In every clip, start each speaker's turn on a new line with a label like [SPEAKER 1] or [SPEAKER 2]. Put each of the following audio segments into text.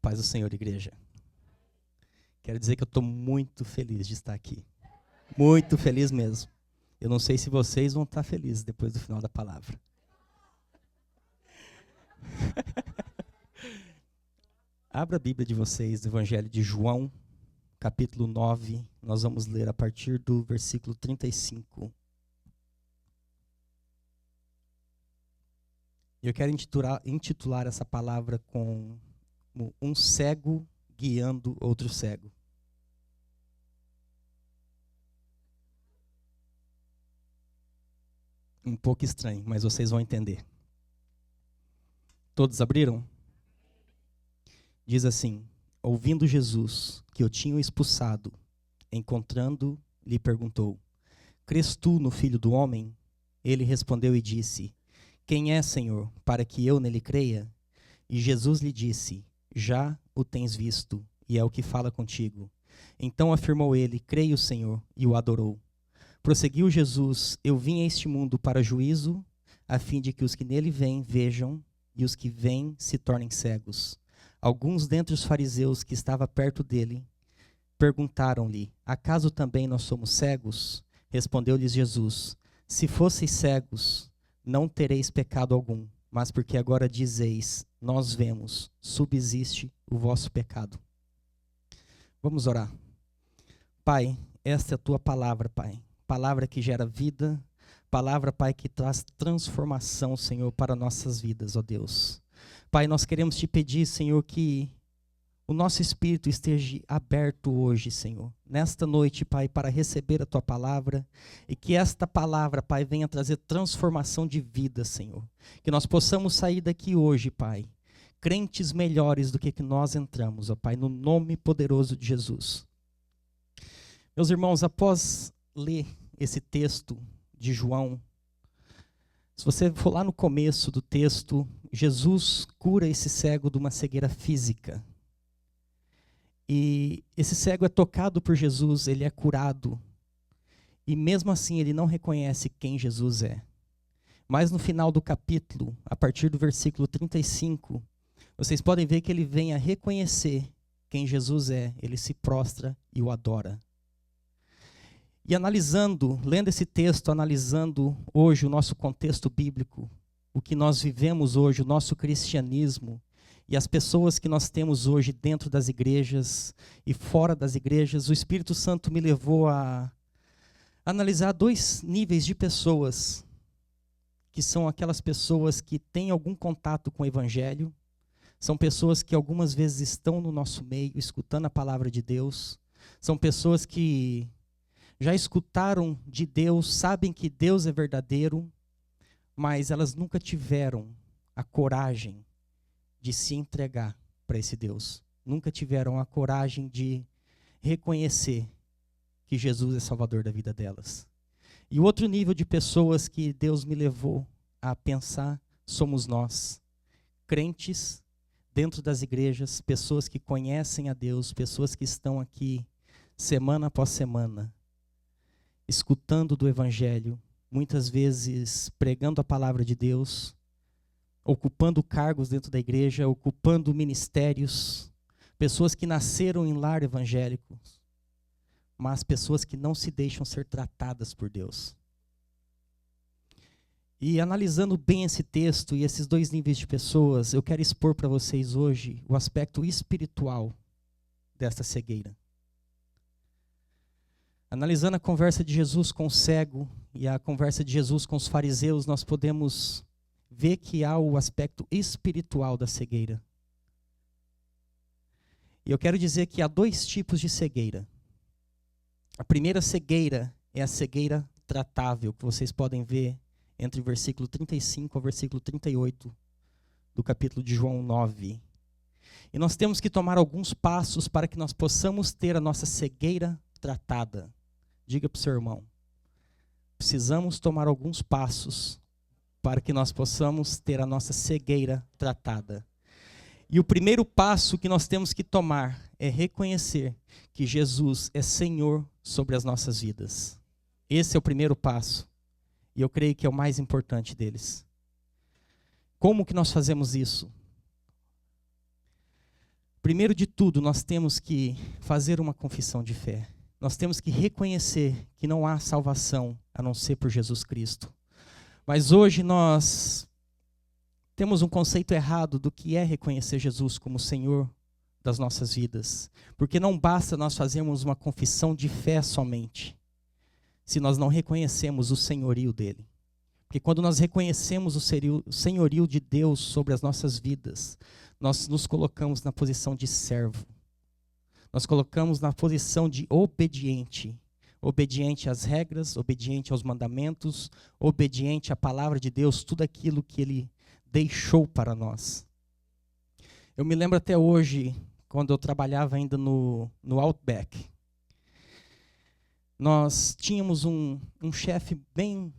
[SPEAKER 1] Paz do Senhor, igreja. Quero dizer que eu estou muito feliz de estar aqui. Muito feliz mesmo. Eu não sei se vocês vão estar felizes depois do final da palavra. Abra a Bíblia de vocês, do Evangelho de João, capítulo 9. Nós vamos ler a partir do versículo 35. Eu quero intitular essa palavra com um cego guiando outro cego. Um pouco estranho, mas vocês vão entender. Todos abriram? Diz assim: ouvindo Jesus que eu tinha expulsado, encontrando, lhe perguntou: crês tu no Filho do Homem? Ele respondeu e disse: quem é, Senhor, para que eu nele creia? E Jesus lhe disse: já o tens visto, e é o que fala contigo. Então afirmou ele: creio, Senhor, e o adorou. Prosseguiu Jesus: eu vim a este mundo para juízo, a fim de que os que nele vêm vejam, e os que vêm se tornem cegos. Alguns dentre os fariseus que estavam perto dele perguntaram-lhe: acaso também nós somos cegos? Respondeu-lhes Jesus: se fosseis cegos, não tereis pecado algum, mas porque agora dizeis, nós vemos, subsiste o vosso pecado. Vamos orar. Pai, esta é a tua palavra, Pai. Palavra que gera vida, palavra, Pai, que traz transformação, Senhor, para nossas vidas, ó Deus. Pai, nós queremos te pedir, Senhor, que o nosso espírito esteja aberto hoje, Senhor, nesta noite, Pai, para receber a tua palavra, e que esta palavra, Pai, venha trazer transformação de vida, Senhor. Que nós possamos sair daqui hoje, Pai, crentes melhores do que nós entramos, ó Pai, no nome poderoso de Jesus. Meus irmãos, após ler esse texto de João, se você for lá no começo do texto, Jesus cura esse cego de uma cegueira física. E esse cego é tocado por Jesus, ele é curado. E mesmo assim ele não reconhece quem Jesus é. Mas no final do capítulo, a partir do versículo 35, vocês podem ver que ele vem a reconhecer quem Jesus é. Ele se prostra e o adora. E lendo esse texto, analisando hoje o nosso contexto bíblico, o que nós vivemos hoje, o nosso cristianismo, e as pessoas que nós temos hoje dentro das igrejas e fora das igrejas, o Espírito Santo me levou a analisar dois níveis de pessoas, que são aquelas pessoas que têm algum contato com o Evangelho, são pessoas que algumas vezes estão no nosso meio, escutando a palavra de Deus, são pessoas que já escutaram de Deus, sabem que Deus é verdadeiro, mas elas nunca tiveram a coragem de se entregar para esse Deus. Nunca tiveram a coragem de reconhecer que Jesus é Salvador da vida delas. E o outro nível de pessoas que Deus me levou a pensar somos nós, crentes dentro das igrejas, pessoas que conhecem a Deus, pessoas que estão aqui semana após semana, escutando do Evangelho, muitas vezes pregando a palavra de Deus, ocupando cargos dentro da igreja, ocupando ministérios, pessoas que nasceram em lar evangélicos, mas pessoas que não se deixam ser tratadas por Deus. E analisando bem esse texto e esses dois níveis de pessoas, eu quero expor para vocês hoje o aspecto espiritual desta cegueira. Analisando a conversa de Jesus com o cego e a conversa de Jesus com os fariseus, nós podemos ver que há o aspecto espiritual da cegueira. E eu quero dizer que há dois tipos de cegueira. A primeira cegueira é a cegueira tratável, que vocês podem ver entre o versículo 35 ao versículo 38 do capítulo de João 9. E nós temos que tomar alguns passos para que nós possamos ter a nossa cegueira tratada. Diga para o seu irmão: precisamos tomar alguns passos para que nós possamos ter a nossa cegueira tratada. E o primeiro passo que nós temos que tomar é reconhecer que Jesus é Senhor sobre as nossas vidas. Esse é o primeiro passo. E eu creio que é o mais importante deles. Como que nós fazemos isso? Primeiro de tudo, nós temos que fazer uma confissão de fé. Nós temos que reconhecer que não há salvação a não ser por Jesus Cristo. Mas hoje nós temos um conceito errado do que é reconhecer Jesus como Senhor das nossas vidas. Porque não basta nós fazermos uma confissão de fé somente, se nós não reconhecemos o senhorio dele. Porque quando nós reconhecemos o senhorio de Deus sobre as nossas vidas, nós nos colocamos na posição de servo. Nós colocamos na posição de obediente. Obediente às regras, obediente aos mandamentos, obediente à palavra de Deus, tudo aquilo que Ele deixou para nós. Eu me lembro até hoje, quando eu trabalhava ainda no Outback. Nós tínhamos um chefe bem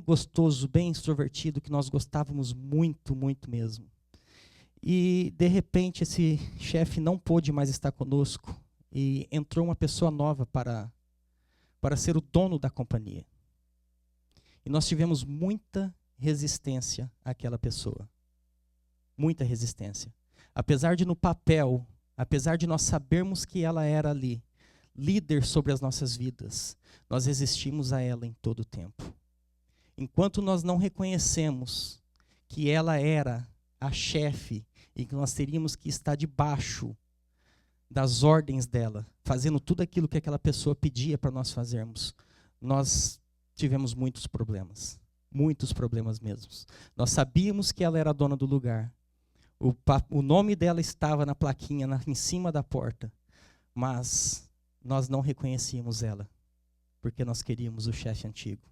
[SPEAKER 1] gostoso, bem extrovertido, que nós gostávamos muito, muito mesmo. E, de repente, esse chefe não pôde mais estar conosco e entrou uma pessoa nova para ser o dono da companhia. E nós tivemos muita resistência àquela pessoa. Muita resistência. Apesar de no papel, apesar de nós sabermos que ela era ali, líder sobre as nossas vidas, nós resistimos a ela em todo o tempo. Enquanto nós não reconhecemos que ela era a chefe e que nós teríamos que estar debaixo das ordens dela, fazendo tudo aquilo que aquela pessoa pedia para nós fazermos, nós tivemos muitos problemas mesmo. Nós sabíamos que ela era a dona do lugar, o nome dela estava na plaquinha em cima da porta, mas nós não reconhecíamos ela, porque nós queríamos o chefe antigo.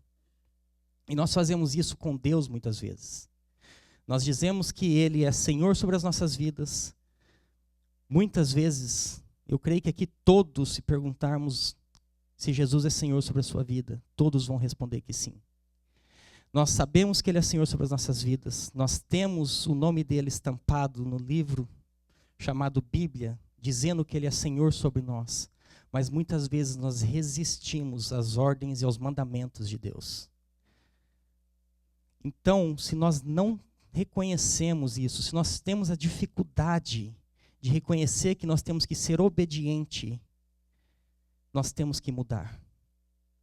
[SPEAKER 1] E nós fazemos isso com Deus muitas vezes. Nós dizemos que Ele é Senhor sobre as nossas vidas. Muitas vezes, eu creio que aqui todos, se perguntarmos se Jesus é Senhor sobre a sua vida, todos vão responder que sim. Nós sabemos que Ele é Senhor sobre as nossas vidas. Nós temos o nome dEle estampado no livro chamado Bíblia, dizendo que Ele é Senhor sobre nós. Mas muitas vezes nós resistimos às ordens e aos mandamentos de Deus. Então, se nós não reconhecemos isso, se nós temos a dificuldade de reconhecer que nós temos que ser obediente, nós temos que mudar.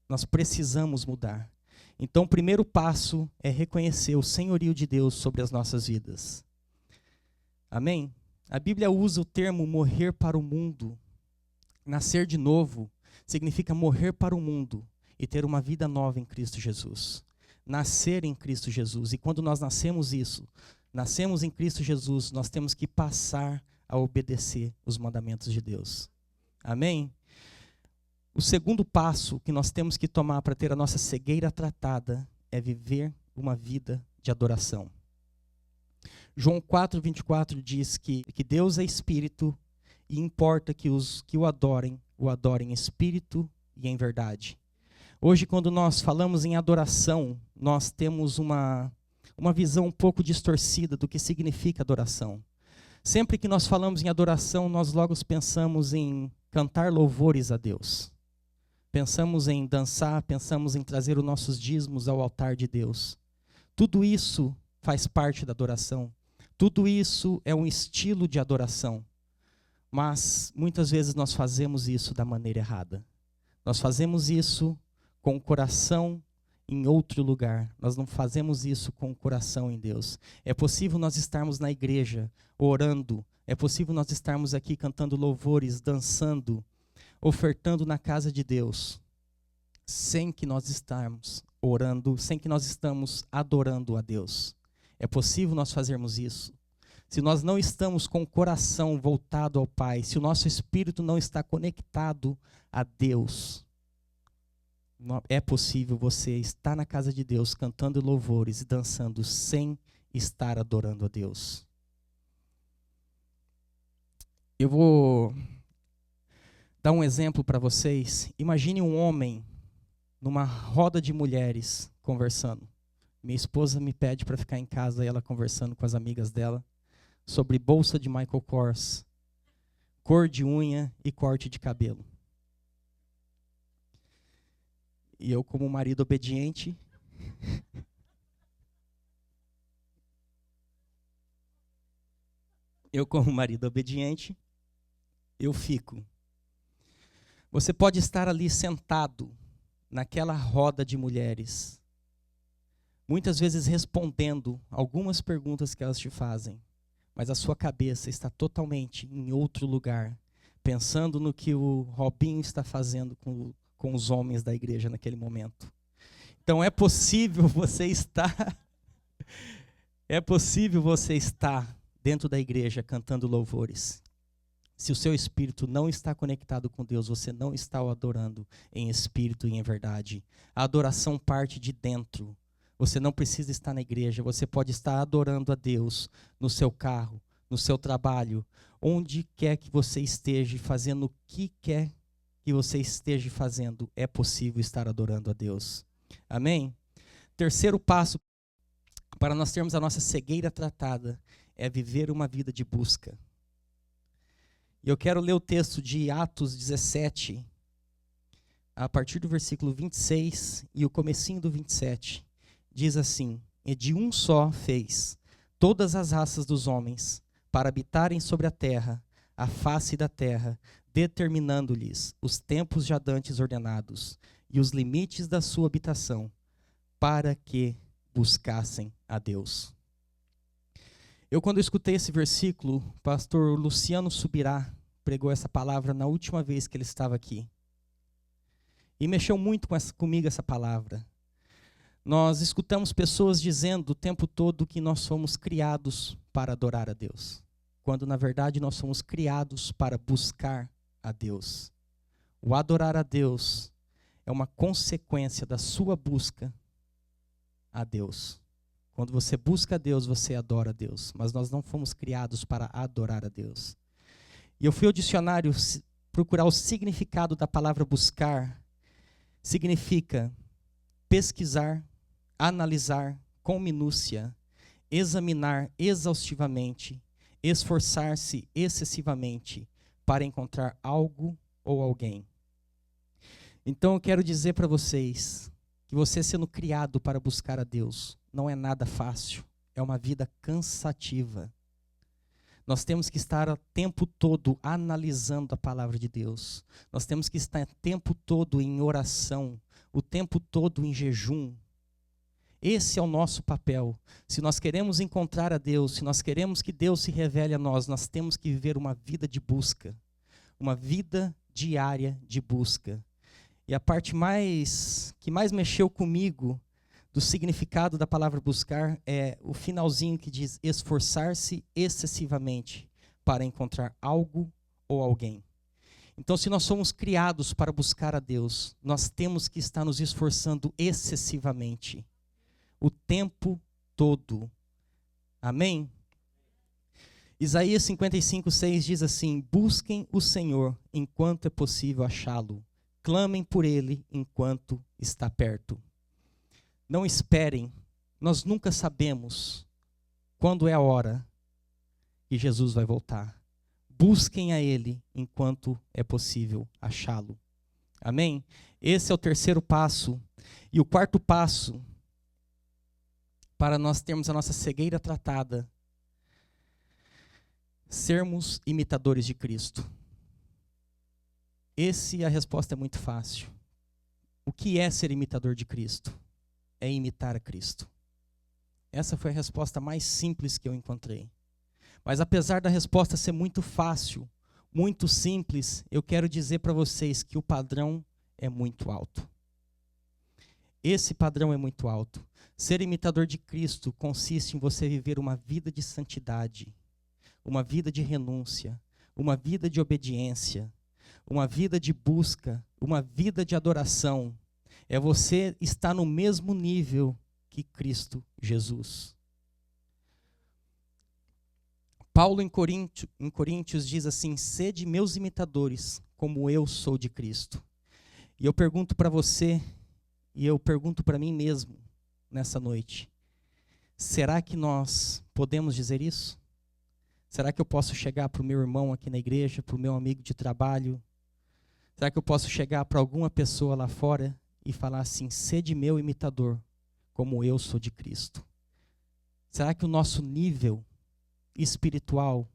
[SPEAKER 1] Nós precisamos mudar. Então, o primeiro passo é reconhecer o senhorio de Deus sobre as nossas vidas. Amém? A Bíblia usa o termo morrer para o mundo. Nascer de novo significa morrer para o mundo e ter uma vida nova em Cristo Jesus. Nascer em Cristo Jesus. E quando nós nascemos em Cristo Jesus, nós temos que passar a obedecer os mandamentos de Deus. Amém? O segundo passo que nós temos que tomar para ter a nossa cegueira tratada é viver uma vida de adoração. João 4:24 diz que Deus é Espírito e importa que os que o adorem em espírito e em verdade. Hoje, quando nós falamos em adoração, nós temos uma visão um pouco distorcida do que significa adoração. Sempre que nós falamos em adoração, nós logo pensamos em cantar louvores a Deus. Pensamos em dançar, pensamos em trazer os nossos dízimos ao altar de Deus. Tudo isso faz parte da adoração. Tudo isso é um estilo de adoração. Mas muitas vezes nós fazemos isso da maneira errada. Nós fazemos isso com o coração em outro lugar. Nós não fazemos isso com o coração em Deus. É possível nós estarmos na igreja orando. É possível nós estarmos aqui cantando louvores, dançando, ofertando na casa de Deus, sem que nós estarmos orando, sem que nós estamos adorando a Deus. É possível nós fazermos isso. Se nós não estamos com o coração voltado ao Pai, se o nosso espírito não está conectado a Deus, é possível você estar na casa de Deus cantando louvores e dançando sem estar adorando a Deus. Eu vou dar um exemplo para vocês. Imagine um homem numa roda de mulheres conversando. Minha esposa me pede para ficar em casa e ela conversando com as amigas dela sobre bolsa de Michael Kors, cor de unha e corte de cabelo. E eu, como marido obediente, eu fico. Você pode estar ali sentado naquela roda de mulheres, muitas vezes respondendo algumas perguntas que elas te fazem, mas a sua cabeça está totalmente em outro lugar, pensando no que o Robinho está fazendo com os homens da igreja naquele momento. Então é possível você estar dentro da igreja cantando louvores. Se o seu espírito não está conectado com Deus, você não está o adorando em espírito e em verdade. A adoração parte de dentro. Você não precisa estar na igreja, você pode estar adorando a Deus no seu carro, no seu trabalho, onde quer que você esteja, fazendo o que quer que você esteja fazendo, é possível estar adorando a Deus. Amém? Terceiro passo para nós termos a nossa cegueira tratada é viver uma vida de busca. E eu quero ler o texto de Atos 17, a partir do versículo 26 e o comecinho do 27. Diz assim: e de um só fez todas as raças dos homens para habitarem sobre a terra, a face da terra, determinando-lhes os tempos já dantes ordenados e os limites da sua habitação, para que buscassem a Deus. Eu, quando escutei esse versículo, o pastor Luciano Subirá pregou essa palavra na última vez que ele estava aqui. E mexeu muito comigo essa palavra. Nós escutamos pessoas dizendo o tempo todo que nós somos criados para adorar a Deus, quando na verdade nós somos criados para buscar a Deus. O adorar a Deus é uma consequência da sua busca a Deus. Quando você busca a Deus, você adora a Deus, mas nós não fomos criados para adorar a Deus. E eu fui ao dicionário procurar o significado da palavra buscar. Significa pesquisar, analisar com minúcia, examinar exaustivamente, esforçar-se excessivamente para encontrar algo ou alguém. Então eu quero dizer para vocês que você sendo criado para buscar a Deus não é nada fácil, é uma vida cansativa. Nós temos que estar o tempo todo analisando a palavra de Deus. Nós temos que estar o tempo todo em oração, o tempo todo em jejum. Esse é o nosso papel. Se nós queremos encontrar a Deus, se nós queremos que Deus se revele a nós, nós temos que viver uma vida de busca, uma vida diária de busca. E a parte que mais mexeu comigo do significado da palavra buscar é o finalzinho que diz esforçar-se excessivamente para encontrar algo ou alguém. Então, se nós somos criados para buscar a Deus, nós temos que estar nos esforçando excessivamente, o tempo todo. Amém? Isaías 55:6 diz assim: busquem o Senhor enquanto é possível achá-lo, clamem por Ele enquanto está perto. Não esperem, nós nunca sabemos quando é a hora que Jesus vai voltar. Busquem a Ele enquanto é possível achá-lo. Amém? Esse é o terceiro passo. E o quarto passo, para nós termos a nossa cegueira tratada, sermos imitadores de Cristo. A resposta é muito fácil. O que é ser imitador de Cristo? É imitar a Cristo. Essa foi a resposta mais simples que eu encontrei. Mas apesar da resposta ser muito fácil, muito simples, eu quero dizer para vocês que o padrão é muito alto. Esse padrão é muito alto. Ser imitador de Cristo consiste em você viver uma vida de santidade, uma vida de renúncia, uma vida de obediência, uma vida de busca, uma vida de adoração. É você estar no mesmo nível que Cristo Jesus. Paulo em Coríntios diz assim: sede meus imitadores, como eu sou de Cristo. E eu pergunto para você, e eu pergunto para mim mesmo nessa noite: será que nós podemos dizer isso? Será que eu posso chegar para o meu irmão aqui na igreja, para o meu amigo de trabalho? Será que eu posso chegar para alguma pessoa lá fora e falar assim: sede meu imitador, como eu sou de Cristo? Será que o nosso nível espiritual,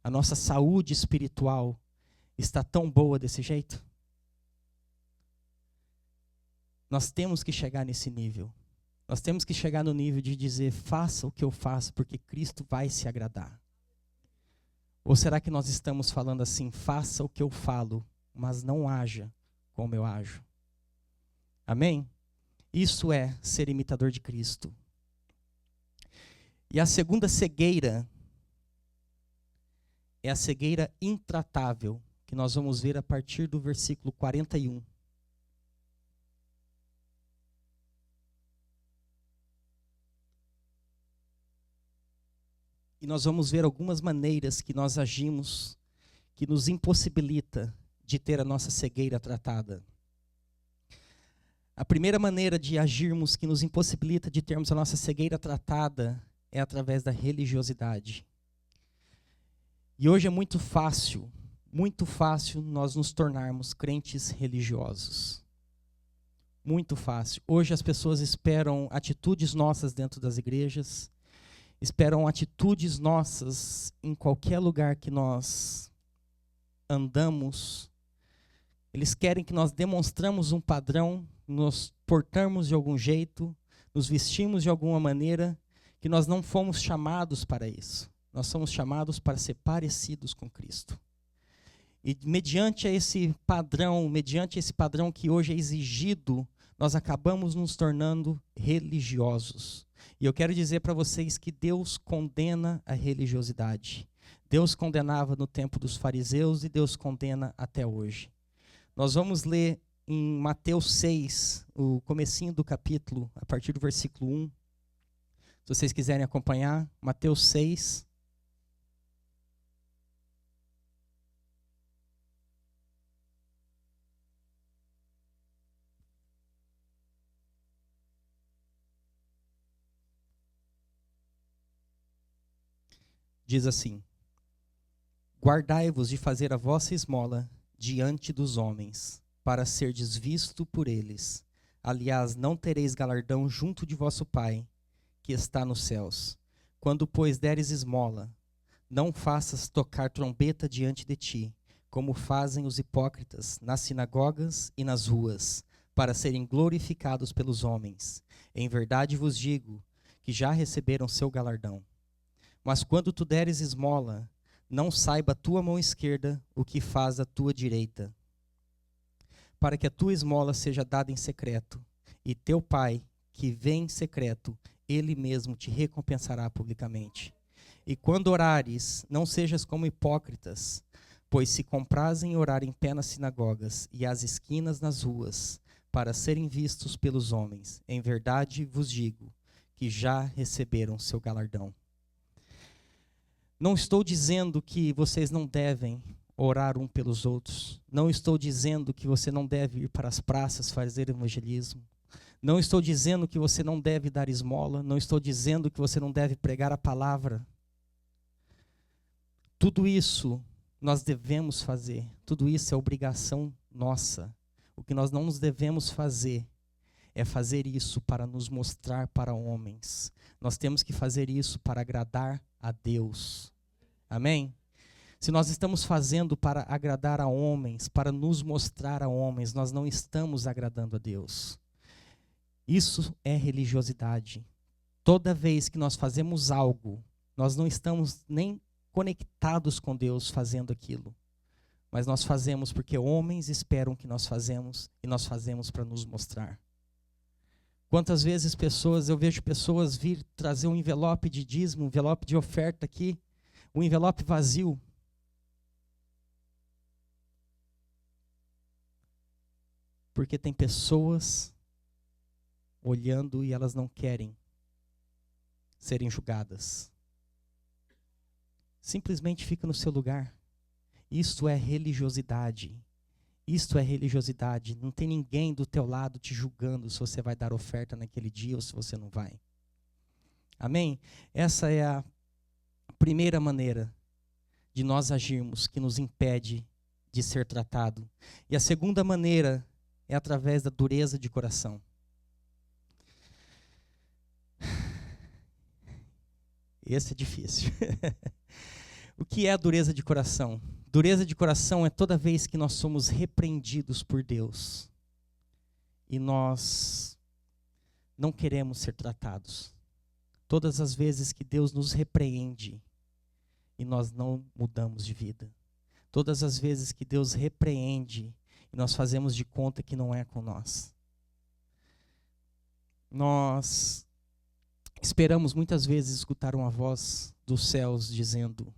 [SPEAKER 1] a nossa saúde espiritual, está tão boa desse jeito? Nós temos que chegar nesse nível. Nós temos que chegar no nível de dizer, faça o que eu faço, porque Cristo vai se agradar. Ou será que nós estamos falando assim, faça o que eu falo, mas não haja como eu ajo? Amém? Isso é ser imitador de Cristo. E a segunda cegueira é a cegueira intratável, que nós vamos ver a partir do versículo 41. E nós vamos ver algumas maneiras que nós agimos, que nos impossibilita de ter a nossa cegueira tratada. A primeira maneira de agirmos que nos impossibilita de termos a nossa cegueira tratada é através da religiosidade. E hoje é muito fácil nós nos tornarmos crentes religiosos. Muito fácil. Hoje as pessoas esperam atitudes nossas dentro das igrejas, esperam atitudes nossas em qualquer lugar que nós andamos. Eles querem que nós demonstramos um padrão, nos portamos de algum jeito, nos vestimos de alguma maneira, que nós não fomos chamados para isso. Nós somos chamados para ser parecidos com Cristo. E mediante esse padrão que hoje é exigido, nós acabamos nos tornando religiosos. E eu quero dizer para vocês que Deus condena a religiosidade. Deus condenava no tempo dos fariseus e Deus condena até hoje. Nós vamos ler em Mateus 6, o comecinho do capítulo, a partir do versículo 1. Se vocês quiserem acompanhar, Mateus 6. Diz assim: guardai-vos de fazer a vossa esmola diante dos homens, para serdes visto por eles. Aliás, não tereis galardão junto de vosso Pai, que está nos céus. Quando, pois, deres esmola, não faças tocar trombeta diante de ti, como fazem os hipócritas nas sinagogas e nas ruas, para serem glorificados pelos homens. Em verdade vos digo que já receberam seu galardão. Mas quando tu deres esmola, não saiba a tua mão esquerda o que faz a tua direita, para que a tua esmola seja dada em secreto, e teu Pai, que vê em secreto, ele mesmo te recompensará publicamente. E quando orares, não sejas como hipócritas, pois se comprazem em orar em pé nas sinagogas e às esquinas nas ruas, para serem vistos pelos homens. Em verdade vos digo que já receberam seu galardão. Não estou dizendo que vocês não devem orar um pelos outros. Não estou dizendo que você não deve ir para as praças fazer evangelismo. Não estou dizendo que você não deve dar esmola. Não estou dizendo que você não deve pregar a palavra. Tudo isso nós devemos fazer. Tudo isso é obrigação nossa. O que nós não nos devemos fazer é fazer isso para nos mostrar para homens. Nós temos que fazer isso para agradar a Deus. Amém? Se nós estamos fazendo para agradar a homens, para nos mostrar a homens, nós não estamos agradando a Deus. Isso é religiosidade. Toda vez que nós fazemos algo, nós não estamos nem conectados com Deus fazendo aquilo. Mas nós fazemos porque homens esperam que nós fazemos e nós fazemos para nos mostrar. Quantas vezes eu vejo pessoas vir trazer um envelope de dízimo, um envelope de oferta aqui, um envelope vazio. Porque tem pessoas olhando e elas não querem serem julgadas. Simplesmente fica no seu lugar. Isto é religiosidade. Isto é religiosidade. Não tem ninguém do teu lado te julgando se você vai dar oferta naquele dia ou se você não vai. Amém? Essa é a primeira maneira de nós agirmos que nos impede de ser tratado. E a segunda maneira é através da dureza de coração. Esse é difícil. O que é a dureza de coração? Dureza de coração é toda vez que nós somos repreendidos por Deus e nós não queremos ser tratados. Todas as vezes que Deus nos repreende e nós não mudamos de vida. Todas as vezes que Deus repreende e nós fazemos de conta que não é com nós. Nós esperamos muitas vezes escutar uma voz dos céus dizendo: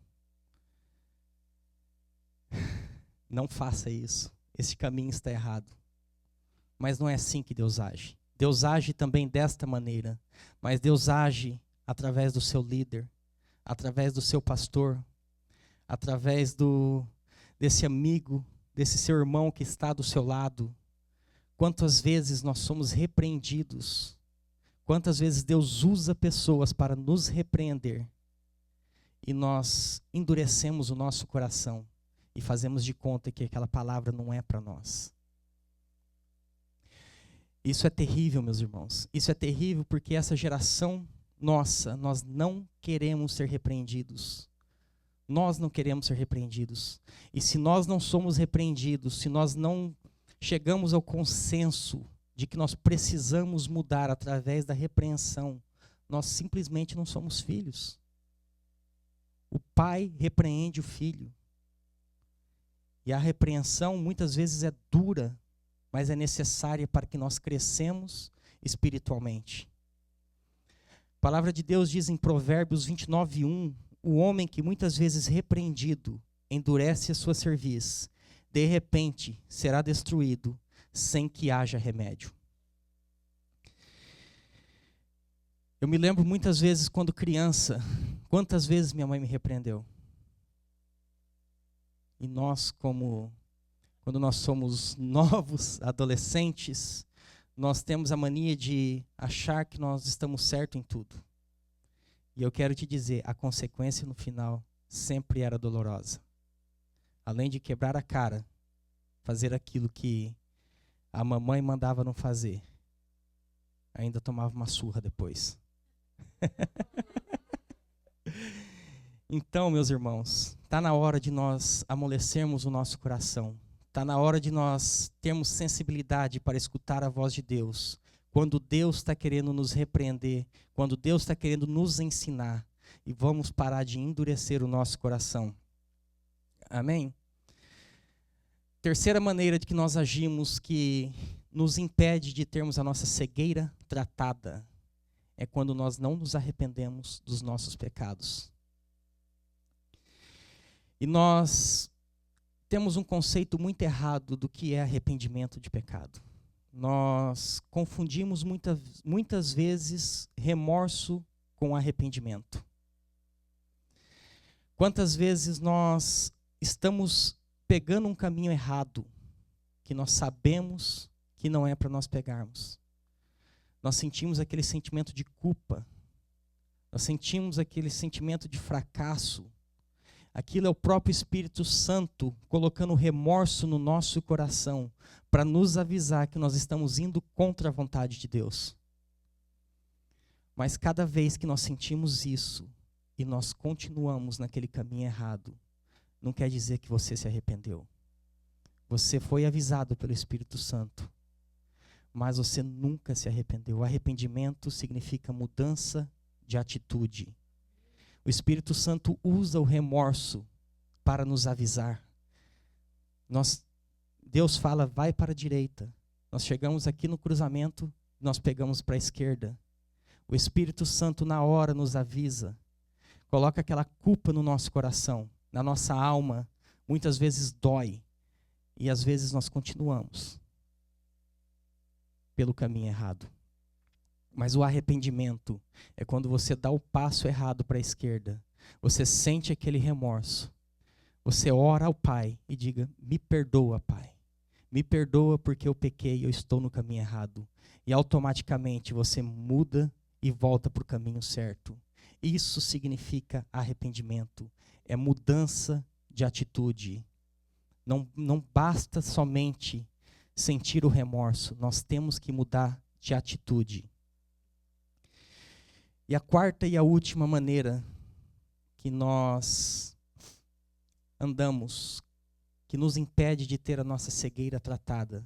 [SPEAKER 1] não faça isso, esse caminho está errado. Mas não é assim que Deus age. Deus age também desta maneira, mas Deus age através do seu líder, através do seu pastor, através desse amigo, desse seu irmão que está do seu lado. Quantas vezes nós somos repreendidos, quantas vezes Deus usa pessoas para nos repreender e nós endurecemos o nosso coração e fazemos de conta que aquela palavra não é para nós. Isso é terrível, meus irmãos. Isso é terrível porque essa geração nossa, nós não queremos ser repreendidos. Nós não queremos ser repreendidos. E se nós não somos repreendidos, se nós não chegamos ao consenso de que nós precisamos mudar através da repreensão, nós simplesmente não somos filhos. O pai repreende o filho. E a repreensão muitas vezes é dura, mas é necessária para que nós cresçamos espiritualmente. A palavra de Deus diz em Provérbios 29:1, o homem que muitas vezes repreendido endurece a sua cerviz, de repente será destruído sem que haja remédio. Eu me lembro muitas vezes quando criança, quantas vezes minha mãe me repreendeu. E nós, quando nós somos novos, adolescentes, nós temos a mania de achar que nós estamos certos em tudo. E eu quero te dizer, a consequência no final sempre era dolorosa. Além de quebrar a cara, fazer aquilo que a mamãe mandava não fazer, ainda tomava uma surra depois. Então, meus irmãos, está na hora de nós amolecermos o nosso coração. Está na hora de nós termos sensibilidade para escutar a voz de Deus. Quando Deus está querendo nos repreender, quando Deus está querendo nos ensinar. E vamos parar de endurecer o nosso coração. Amém? Terceira maneira de que nós agimos que nos impede de termos a nossa cegueira tratada é quando nós não nos arrependemos dos nossos pecados. E nós temos um conceito muito errado do que é arrependimento de pecado. Nós confundimos muitas vezes remorso com arrependimento. Quantas vezes nós estamos pegando um caminho errado, que nós sabemos que não é para nós pegarmos. Nós sentimos aquele sentimento de culpa, nós sentimos aquele sentimento de fracasso. Aquilo é o próprio Espírito Santo colocando remorso no nosso coração para nos avisar que nós estamos indo contra a vontade de Deus. Mas cada vez que nós sentimos isso e nós continuamos naquele caminho errado, não quer dizer que você se arrependeu. Você foi avisado pelo Espírito Santo, mas você nunca se arrependeu. O arrependimento significa mudança de atitude. O Espírito Santo usa o remorso para nos avisar. Deus fala, vai para a direita. Nós chegamos aqui no cruzamento, nós pegamos para a esquerda. O Espírito Santo na hora nos avisa. Coloca aquela culpa no nosso coração, na nossa alma. Muitas vezes dói. E às vezes nós continuamos pelo caminho errado. Mas o arrependimento é quando você dá o passo errado para a esquerda. Você sente aquele remorso. Você ora ao Pai e diga, me perdoa, Pai. Me perdoa porque eu pequei e eu estou no caminho errado. E automaticamente você muda e volta para o caminho certo. Isso significa arrependimento. É mudança de atitude. Não basta somente sentir o remorso. Nós temos que mudar de atitude. E a quarta e a última maneira que nós andamos, que nos impede de ter a nossa cegueira tratada,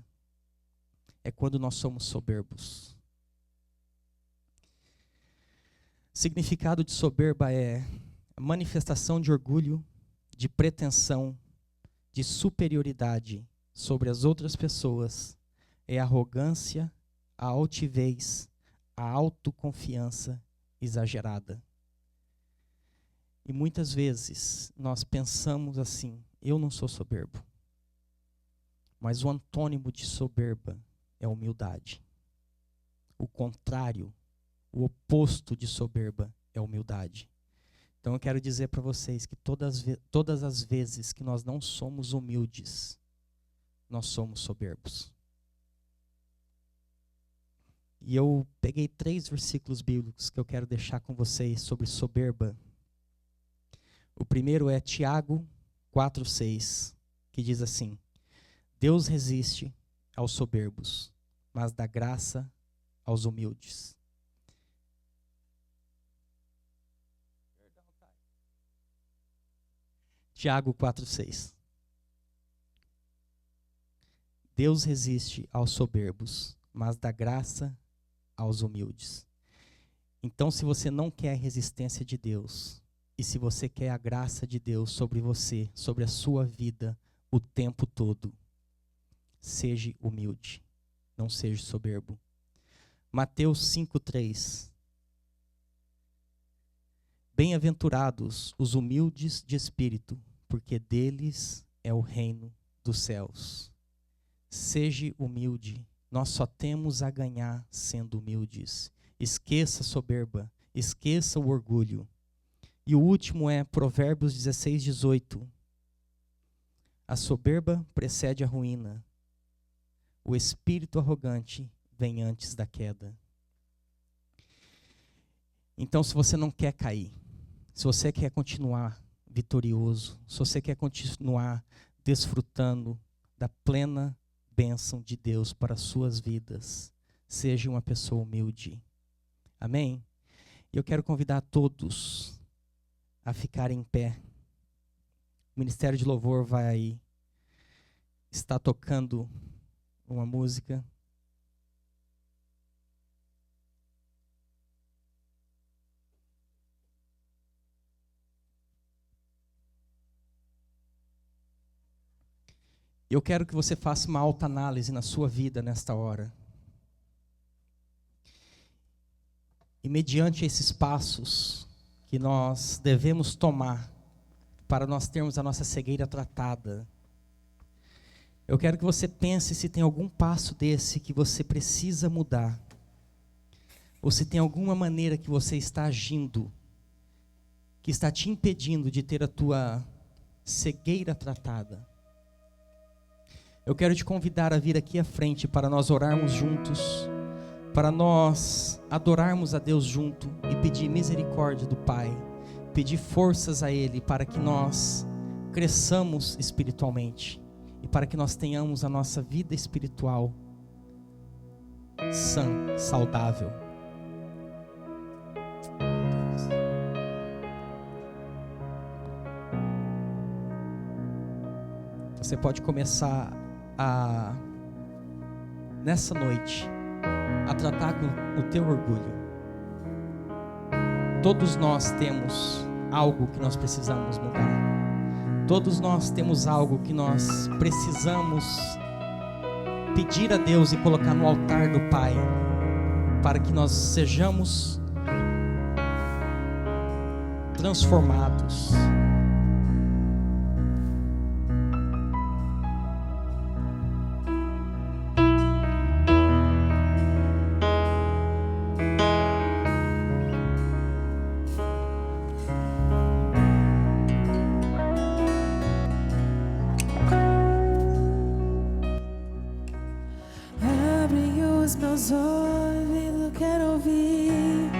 [SPEAKER 1] é quando nós somos soberbos. Significado de soberba é a manifestação de orgulho, de pretensão, de superioridade sobre as outras pessoas, é a arrogância, a altivez, a autoconfiança exagerada. E muitas vezes nós pensamos assim: eu não sou soberbo. Mas o antônimo de soberba é humildade. O contrário, o oposto de soberba é humildade. Então eu quero dizer para vocês que todas as vezes que nós não somos humildes, nós somos soberbos. E eu peguei 3 versículos bíblicos que eu quero deixar com vocês sobre soberba. O primeiro é Tiago 4:6, que diz assim: Deus resiste aos soberbos, mas dá graça aos humildes. Tiago 4:6. Deus resiste aos soberbos, mas dá graça aos humildes. Então, se você não quer a resistência de Deus, e se você quer a graça de Deus sobre você, sobre a sua vida, o tempo todo, seja humilde, não seja soberbo. Mateus 5:3. Bem-aventurados os humildes de espírito, porque deles é o reino dos céus. Seja humilde, nós só temos a ganhar sendo humildes. Esqueça a soberba, esqueça o orgulho. E o último é Provérbios 16:18. A soberba precede a ruína. O espírito arrogante vem antes da queda. Então, se você não quer cair, se você quer continuar vitorioso, se você quer continuar desfrutando da plena bênção de Deus para as suas vidas, seja uma pessoa humilde. Amém? E eu quero convidar todos a ficarem em pé. O Ministério de Louvor vai estar tocando uma música. Eu quero que você faça uma autoanálise na sua vida nesta hora. E mediante esses passos que nós devemos tomar para nós termos a nossa cegueira tratada, eu quero que você pense se tem algum passo desse que você precisa mudar, ou se tem alguma maneira que você está agindo, que está te impedindo de ter a tua cegueira tratada. Eu quero te convidar a vir aqui à frente para nós orarmos juntos, para nós adorarmos a Deus junto e pedir misericórdia do Pai, pedir forças a Ele para que nós cresçamos espiritualmente e para que nós tenhamos a nossa vida espiritual sã, saudável. Você pode começar nessa noite, a tratar com o teu orgulho. Todos nós temos algo que nós precisamos mudar. Todos nós temos algo que nós precisamos pedir a Deus e colocar no altar do Pai, para que nós sejamos transformados.
[SPEAKER 2] Meus olhos eu quero ouvir.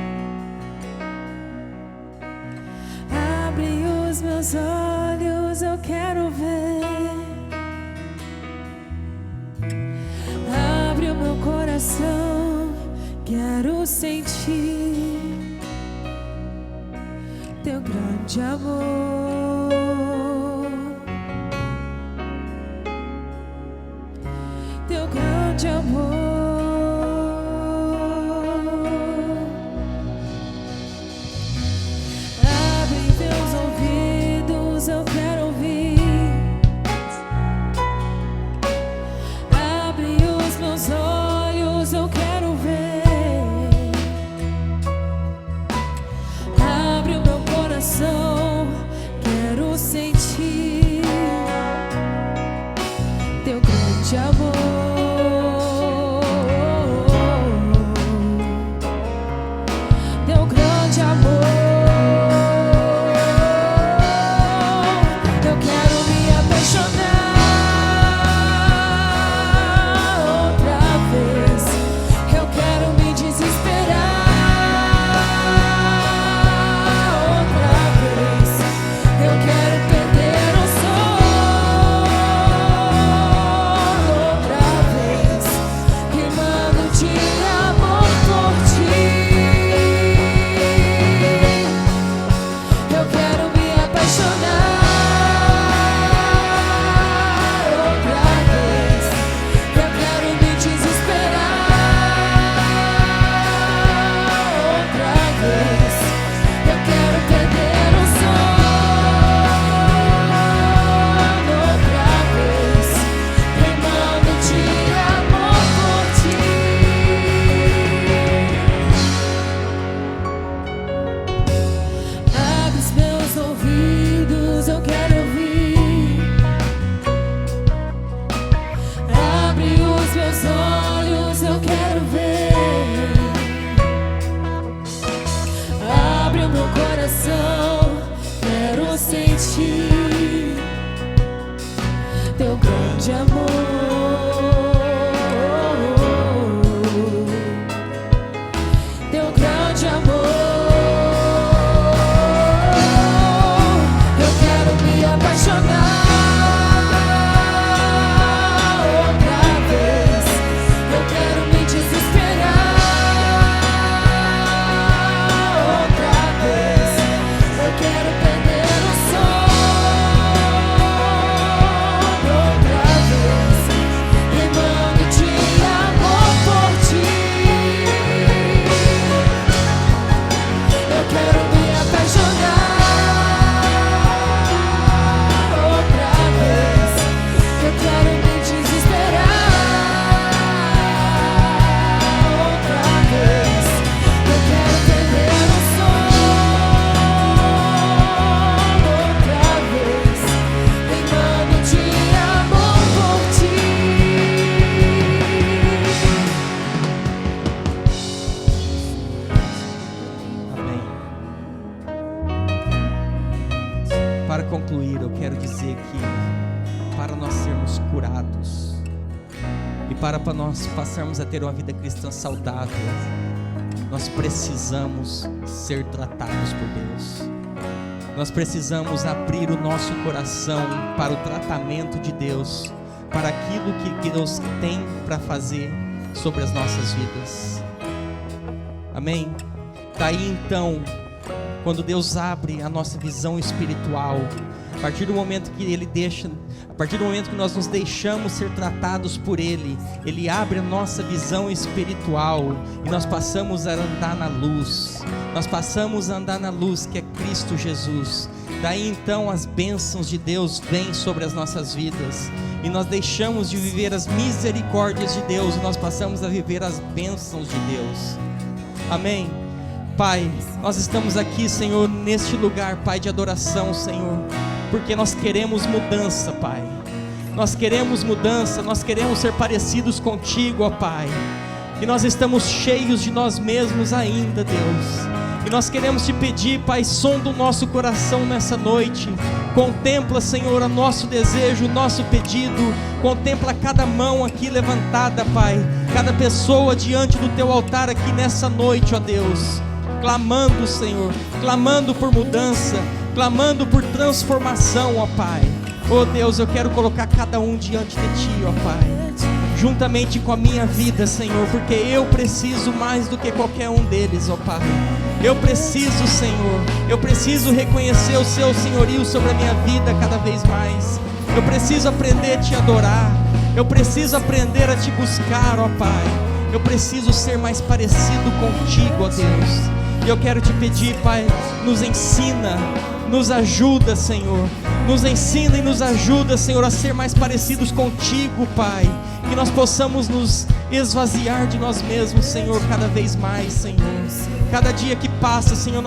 [SPEAKER 2] Abre os meus olhos, eu quero ver. Abre o meu coração, quero sentir teu grande amor. coração quero sentir teu grande amor, teu grande amor. Eu quero me apaixonar outra vez, eu quero me desesperar outra vez, eu quero perder o sono outra vez, queimando de amor por ti. Eu quero me apaixonar outra vez, eu quero me desesperar outra vez, eu quero perder o sono outra vez, queimando de amor por ti.
[SPEAKER 1] Amém. Para concluir, eu quero dizer que para nós sermos curados e para nós passarmos a ter uma vida cristã saudável, nós precisamos ser tratados por Deus. Nós precisamos abrir o nosso coração para o tratamento de Deus, para aquilo que Deus tem para fazer sobre as nossas vidas. Amém? Daí então, quando Deus abre a nossa visão espiritual, a partir do momento que nós nos deixamos ser tratados por Ele, Ele abre a nossa visão espiritual e nós passamos a andar na luz. Nós passamos a andar na luz que é Cristo Jesus. Daí então as bênçãos de Deus vêm sobre as nossas vidas e nós deixamos de viver as misericórdias de Deus e nós passamos a viver as bênçãos de Deus. Amém? Pai, nós estamos aqui, Senhor, neste lugar, Pai, de adoração, Senhor, porque nós queremos mudança, Pai. Nós queremos mudança, nós queremos ser parecidos contigo, ó Pai. E nós estamos cheios de nós mesmos ainda, Deus. E nós queremos te pedir, Pai, sonda o nosso coração nessa noite. Contempla, Senhor, o nosso desejo, o nosso pedido. Contempla cada mão aqui levantada, Pai. Cada pessoa diante do teu altar aqui nessa noite, ó Deus. Clamando, Senhor, clamando por mudança, clamando por transformação, ó Pai. Ó Deus, eu quero colocar cada um diante de Ti, ó Pai, juntamente com a minha vida, Senhor, porque eu preciso mais do que qualquer um deles, ó Pai. Eu preciso, Senhor, eu preciso reconhecer o Seu senhorio sobre a minha vida cada vez mais. Eu preciso aprender a Te adorar, eu preciso aprender a Te buscar, ó Pai. Eu preciso ser mais parecido contigo, ó Deus. E eu quero te pedir, Pai, nos ensina, nos ajuda, Senhor. Nos ensina e nos ajuda, Senhor, a ser mais parecidos contigo, Pai. Que nós possamos nos esvaziar de nós mesmos, Senhor, cada vez mais, Senhor. Cada dia que passa, Senhor,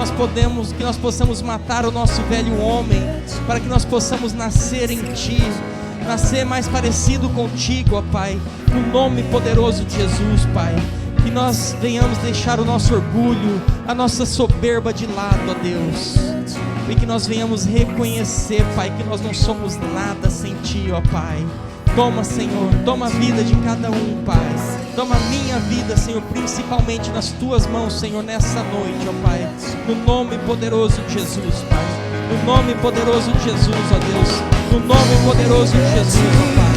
[SPEAKER 1] que nós possamos matar o nosso velho homem, para que nós possamos nascer em Ti, nascer mais parecido contigo, ó Pai. No nome poderoso de Jesus, Pai. Que nós venhamos deixar o nosso orgulho, a nossa soberba de lado, ó Deus. E que nós venhamos reconhecer, Pai, que nós não somos nada sem Ti, ó Pai. Toma, Senhor, toma a vida de cada um, Pai. Toma a minha vida, Senhor, principalmente nas Tuas mãos, Senhor, nessa noite, ó Pai. No nome poderoso de Jesus, Pai. No nome poderoso de Jesus, ó Deus. No nome poderoso de Jesus, ó Pai.